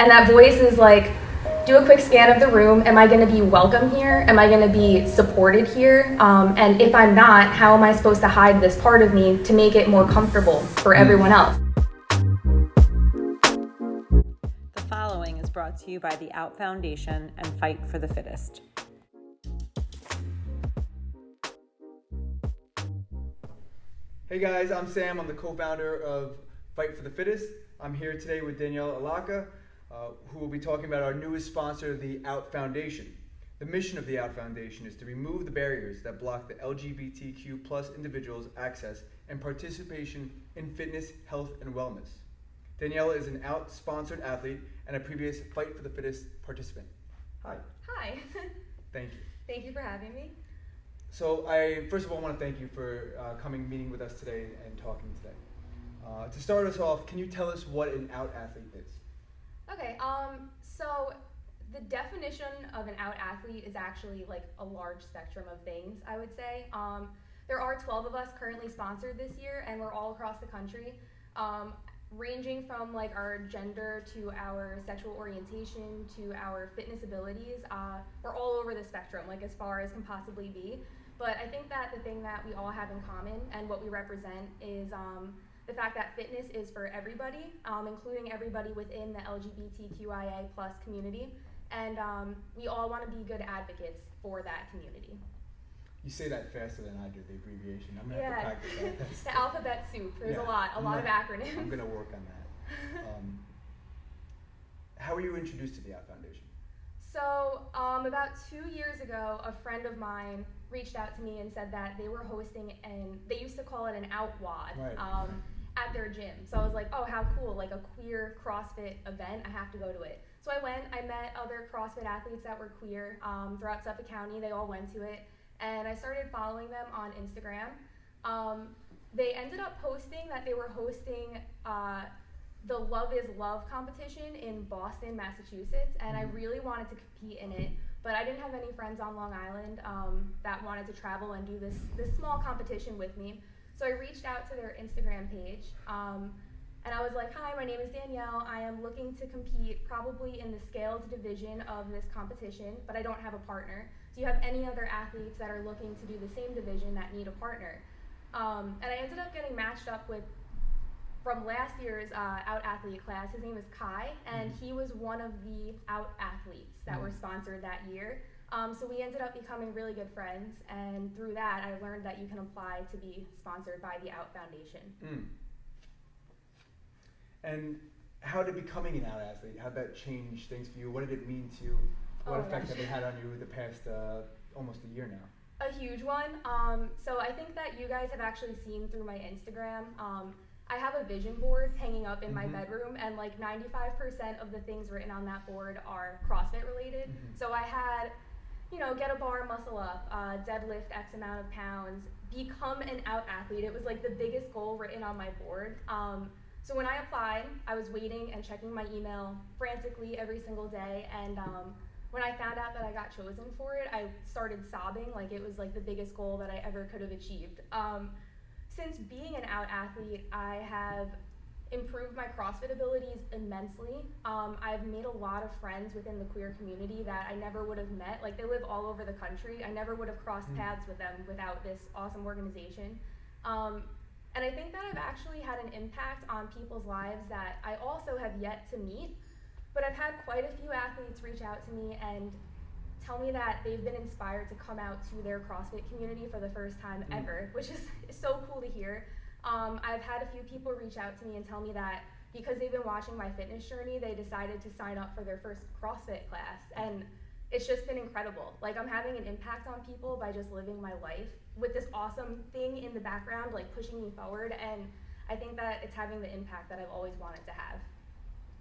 And that voice is like, do a quick scan of the room. Am I going to be welcome here? Am I going to be supported here? And if I'm not, how am I supposed to hide this part of me to make it more comfortable for everyone else? The following is brought to you by the Out Foundation and Fight for the Fittest. Hey guys, I'm Sam. I'm the co-founder of Fight for the Fittest. I'm here today with Danielle Alloca, who will be talking about our newest sponsor, the Out Foundation. The mission of the Out Foundation is to remove the barriers that block the LGBTQ plus individuals' access and participation in fitness, health, and wellness. Danielle is an Out-sponsored athlete and a previous Fight for the Fittest participant. Hi. Hi. Thank you. Thank you for having me. So I, first of all, want to thank you for coming, meeting with us today and talking today. To start us off, can you tell us what an out athlete is? Okay, so the definition of an out athlete is actually like a large spectrum of things, I would say. There are 12 of us currently sponsored this year, and we're all across the country, ranging from like our gender to our sexual orientation to our fitness abilities. We're all over the spectrum, like as far as can possibly be. But I think that the thing that we all have in common and what we represent is the fact that fitness is for everybody, including everybody within the LGBTQIA plus community. And we all want to be good advocates for that community. You say that faster than I do, the abbreviation. I'm going to have to practice that. That's the alphabet soup. There's a lot of acronyms. I'm going to work on that. How were you introduced to the Out Foundation? So about 2 years ago, a friend of mine reached out to me and said that they were hosting, and they used to call it an outwad, right. At their gym. So I was like, oh, how cool, like a queer CrossFit event, I have to go to it. So I went, I met other CrossFit athletes that were queer throughout Suffolk County. They all went to it, and I started following them on Instagram. They ended up posting that they were hosting the Love is Love competition in Boston, Massachusetts, and I really wanted to compete in it, but I didn't have any friends on Long Island that wanted to travel and do this small competition with me. So I reached out to their Instagram page, and I was like, hi, my name is Danielle. I am looking to compete probably in the scaled division of this competition, but I don't have a partner. Do you have any other athletes that are looking to do the same division that need a partner? And I ended up getting matched up with, from last year's out athlete class, his name is Kai, and he was one of the out athletes that were sponsored that year. So we ended up becoming really good friends, and through that I learned that you can apply to be sponsored by the Out Foundation. And how did becoming an out athlete, how did that change things for you? What did it mean to you? What effect have it had on you the past almost a year now? A huge one. So I think that you guys have actually seen through my Instagram, I have a vision board hanging up in my bedroom, and like 95% of the things written on that board are CrossFit related. So I had, get a bar, muscle up, deadlift X amount of pounds, become an out athlete. It was like the biggest goal written on my board. So when I applied, I was waiting and checking my email frantically every single day, and when I found out that I got chosen for it, I started sobbing like it was like the biggest goal that I ever could have achieved. Since being an out athlete, I have improved my CrossFit abilities immensely. I've made a lot of friends within the queer community that I never would have met. Like, they live all over the country. I never would have crossed paths with them without this awesome organization. And I think that I've actually had an impact on people's lives that I also have yet to meet. But I've had quite a few athletes reach out to me and tell me that they've been inspired to come out to their CrossFit community for the first time ever, which is so cool to hear. I've had a few people reach out to me and tell me that because they've been watching my fitness journey, they decided to sign up for their first CrossFit class, and it's just been incredible. Like, I'm having an impact on people by just living my life with this awesome thing in the background, like pushing me forward, and I think that it's having the impact that I've always wanted to have.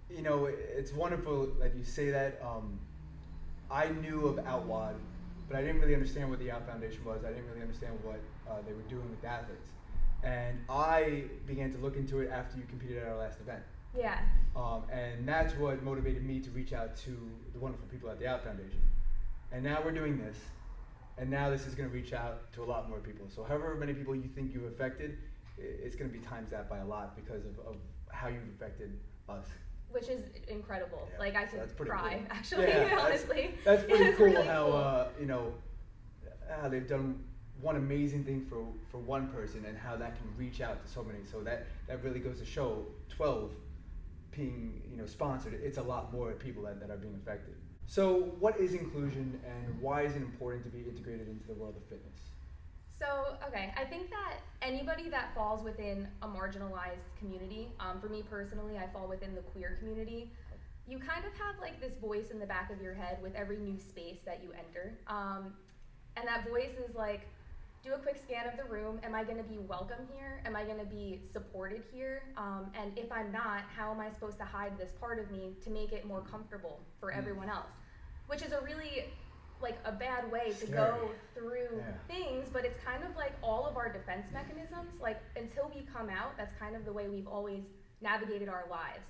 It's wonderful that you say that. I knew of Outwad, but I didn't really understand what the Out Foundation was. I didn't really understand what they were doing with athletes. And I began to look into it after you competed at our last event. Yeah. And that's what motivated me to reach out to the wonderful people at the Out Foundation. And now we're doing this, and now this is going to reach out to a lot more people. So however many people you think you've affected, it's going to be times that by a lot because of how you've affected us. which is incredible. Yeah, Like I so could that's pretty cry, cool. actually, Yeah, honestly. That's pretty It's cool really how how they've done one amazing thing for one person and how that can reach out to so many. So that really goes to show 12 being sponsored. It's a lot more people that are being affected. So what is inclusion and why is it important to be integrated into the world of fitness? So, okay, I think that anybody that falls within a marginalized community, for me personally, I fall within the queer community, you kind of have like this voice in the back of your head with every new space that you enter. And that voice is like, do a quick scan of the room. Am I gonna be welcome here? Am I gonna be supported here? And if I'm not, how am I supposed to hide this part of me to make it more comfortable for everyone else? Which is a really, like a bad way to go through things, but it's kind of like all of our defense mechanisms, like until we come out, that's kind of the way we've always navigated our lives.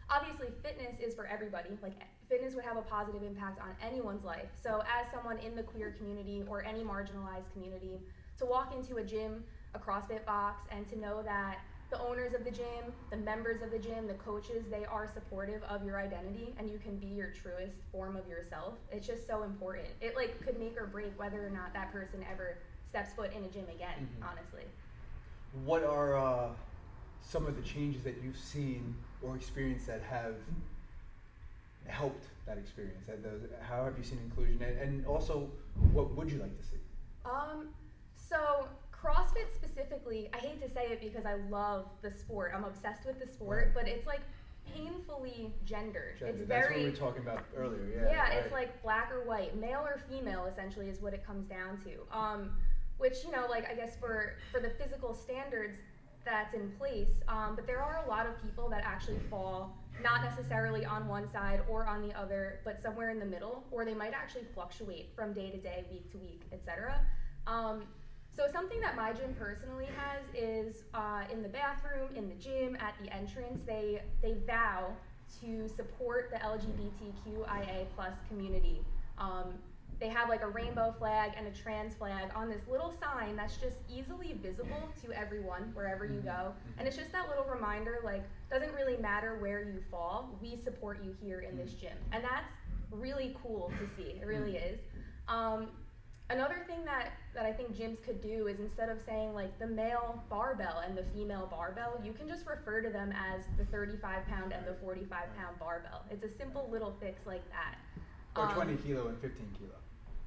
Obviously fitness is for everybody, like fitness would have a positive impact on anyone's life. So as someone in the queer community or any marginalized community, to walk into a gym, a CrossFit box, and to know that the owners of the gym, the members of the gym, the coaches, they are supportive of your identity and you can be your truest form of yourself. It's just so important. It like could make or break whether or not that person ever steps foot in a gym again, honestly. What are some of the changes that you've seen or experienced that have helped that experience? How have you seen inclusion? And also, what would you like to see? So CrossFit specifically, I hate to say it because I love the sport. I'm obsessed with the sport, but it's like painfully gendered. It's That's very, what we were talking about earlier. yeah, right. it's like black or white, male or female essentially is what it comes down to. Which like I guess for the physical standards that's in place, but there are a lot of people that actually fall not necessarily on one side or on the other, but somewhere in the middle, or they might actually fluctuate from day to day, week to week, etc. So something that my gym personally has is in the bathroom, in the gym, at the entrance, they vow to support the LGBTQIA+ community. They have like a rainbow flag and a trans flag on this little sign that's just easily visible to everyone wherever you go. And it's just that little reminder, like, doesn't really matter where you fall, we support you here in this gym. And that's really cool to see, it really is. Another thing that I think gyms could do is instead of saying like the male barbell and the female barbell, you can just refer to them as the 35-pound and the 45-pound barbell. It's a simple little fix like that. Or 20 kilo and 15 kilo.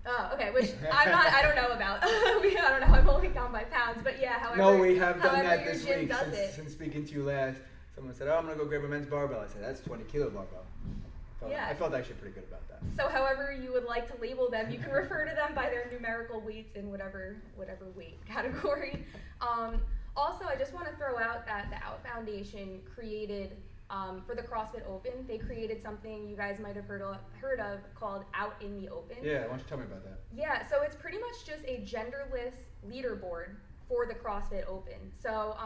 Oh, okay, which I don't know about. I don't know, I've only gone by pounds, but yeah, however. No, we have done that your this gym week. does it. Since speaking to you last, someone said, I'm going to go grab a men's barbell. I said, that's 20 kilo barbell. I felt actually pretty good about that. So however you would like to label them, you can refer to them by their numerical weights in whatever weight category. Also, I just want to throw out that the Out Foundation created, for the CrossFit Open, they created something you guys might have heard of called Out in the Open. Yeah, why don't you tell me about that? Yeah, so it's pretty much just a genderless leaderboard for the CrossFit Open. So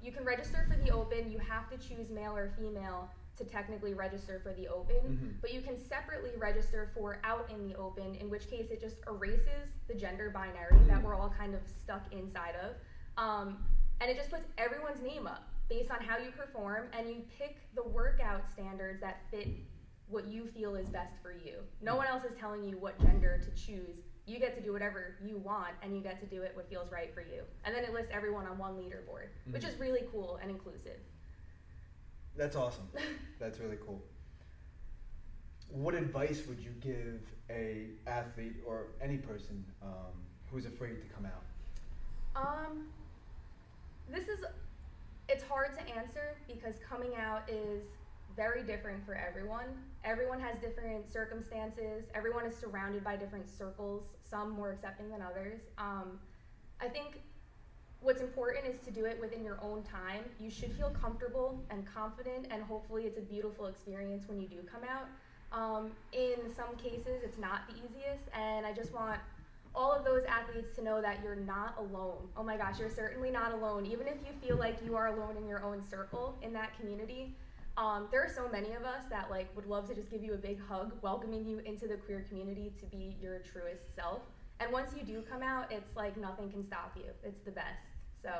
you can register for the Open, you have to choose male or female to technically register for the Open, but you can separately register for Out in the Open, in which case it just erases the gender binary that we're all kind of stuck inside of. And it just puts everyone's name up based on how you perform, and you pick the workout standards that fit what you feel is best for you. No one else is telling you what gender to choose. You get to do whatever you want, and you get to do it what feels right for you. And then it lists everyone on one leaderboard, which is really cool and inclusive. That's awesome. That's really cool. What advice would you give a athlete or any person who's afraid to come out? It's hard to answer because coming out is very different for everyone. Everyone has different circumstances. Everyone is surrounded by different circles, some more accepting than others. I think what's important is to do it within your own time. You should feel comfortable and confident, and hopefully it's a beautiful experience when you do come out. In some cases, it's not the easiest, and I just want all of those athletes to know that you're not alone. Oh my gosh, you're certainly not alone. Even if you feel like you are alone in your own circle in that community, there are so many of us that like would love to just give you a big hug, welcoming you into the queer community to be your truest self. And once you do come out, it's like nothing can stop you. It's the best. So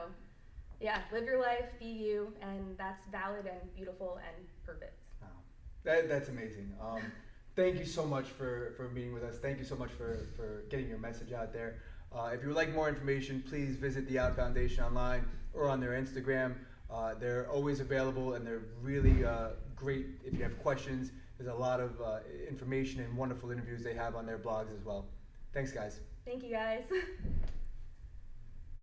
yeah, live your life, be you, and that's valid and beautiful and perfect. That's amazing. Thank you so much for meeting with us. Thank you so much for getting your message out there. If you would like more information, please visit the Out Foundation online or on their Instagram. They're always available, and they're really great if you have questions. There's a lot of information and wonderful interviews they have on their blogs as well. Thanks, guys. Thank you, guys.